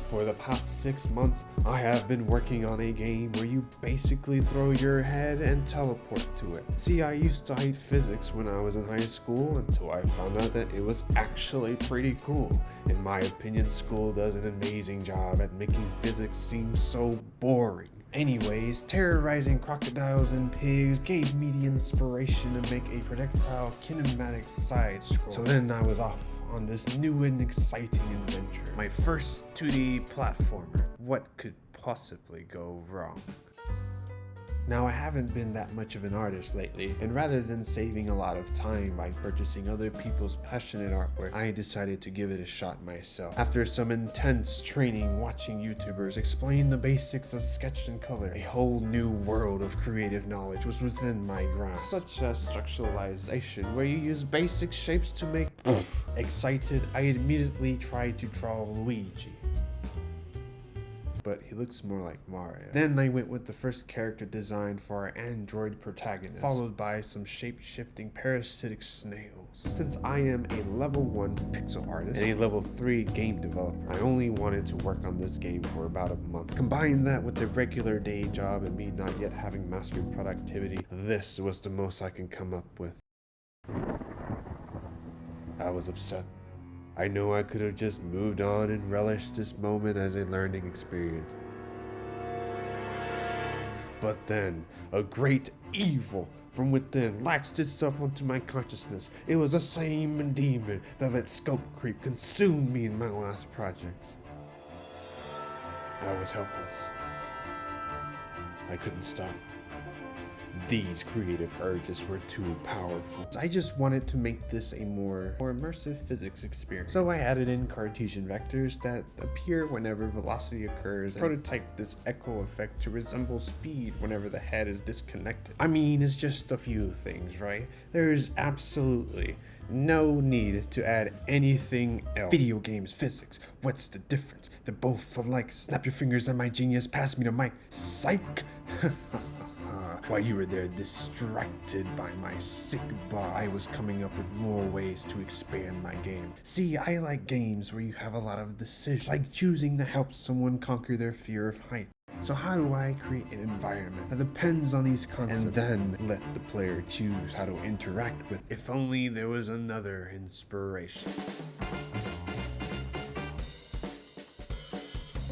For the past 6 months, I have been working on a game where you basically throw your head and teleport to it. See, I used to hate physics when I was in high school until I found out that it was actually pretty cool. In my opinion, school does an amazing job at making physics seem so boring. Anyways, terrorizing crocodiles and pigs gave me the inspiration to make a projectile kinematics side scroll. So then I was off on this new and exciting adventure. My first 2D platformer. What could possibly go wrong? Now, I haven't been that much of an artist lately, and rather than saving a lot of time by purchasing other people's passionate artwork, I decided to give it a shot myself. After some intense training watching YouTubers explain the basics of sketch and color, a whole new world of creative knowledge was within my grasp, such as structuralization, where you use basic shapes to make Excited, I immediately tried to draw Luigi, but he looks more like Mario. Then I went with the first character design for our android protagonist, followed by some shape-shifting parasitic snails. Since I am a level 1 pixel artist and a level 3 game developer, I only wanted to work on this game for about a month. Combine that with the regular day job and me not yet having mastered productivity, this was the most I can come up with. I was upset. I know I could have just moved on and relished this moment as a learning experience. But then, a great evil from within latched itself onto my consciousness. It was the same demon that let scope creep consume me in my last projects. I was helpless. I couldn't stop. These creative urges were too powerful. I just wanted to make this a more immersive physics experience. So I added in Cartesian vectors that appear whenever velocity occurs and prototyped this echo effect to resemble speed whenever the head is disconnected. I mean, it's just a few things, right? There's absolutely no need to add anything else. Video games, physics, what's the difference? They're both alike. Snap your fingers at my genius, pass me the mic. Psych! While you were there distracted by my sick bar, I was coming up with more ways to expand my game. See, I like games where you have a lot of decisions, like choosing to help someone conquer their fear of height. So how do I create an environment that depends on these concepts and then let the player choose how to interact with it? If only there was another inspiration.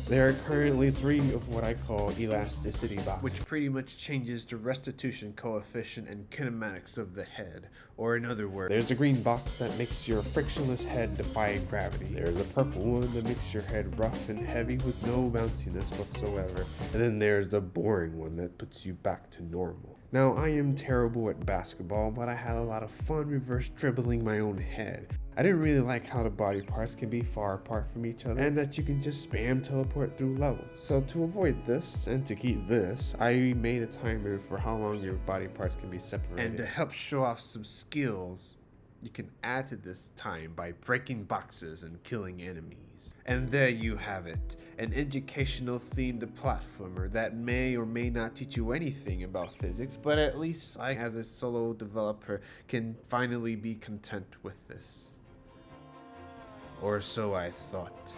There are currently 3 of what I call elasticity boxes, which pretty much changes the restitution coefficient and kinematics of the head. Or in other words, there's a green box that makes your frictionless head defy gravity. There's a purple one that makes your head rough and heavy with no bounciness whatsoever. And then there's the boring one that puts you back to normal. Now, I am terrible at basketball, but I had a lot of fun reverse dribbling my own head. I didn't really like how the body parts can be far apart from each other and that you can just spam teleport through levels. So to avoid this and to keep this, I made a timer for how long your body parts can be separated. And to help show off some skills, you can add to this time by breaking boxes and killing enemies. And there you have it, an educational themed platformer that may or may not teach you anything about physics, but at least I, as a solo developer, can finally be content with this. Or so I thought.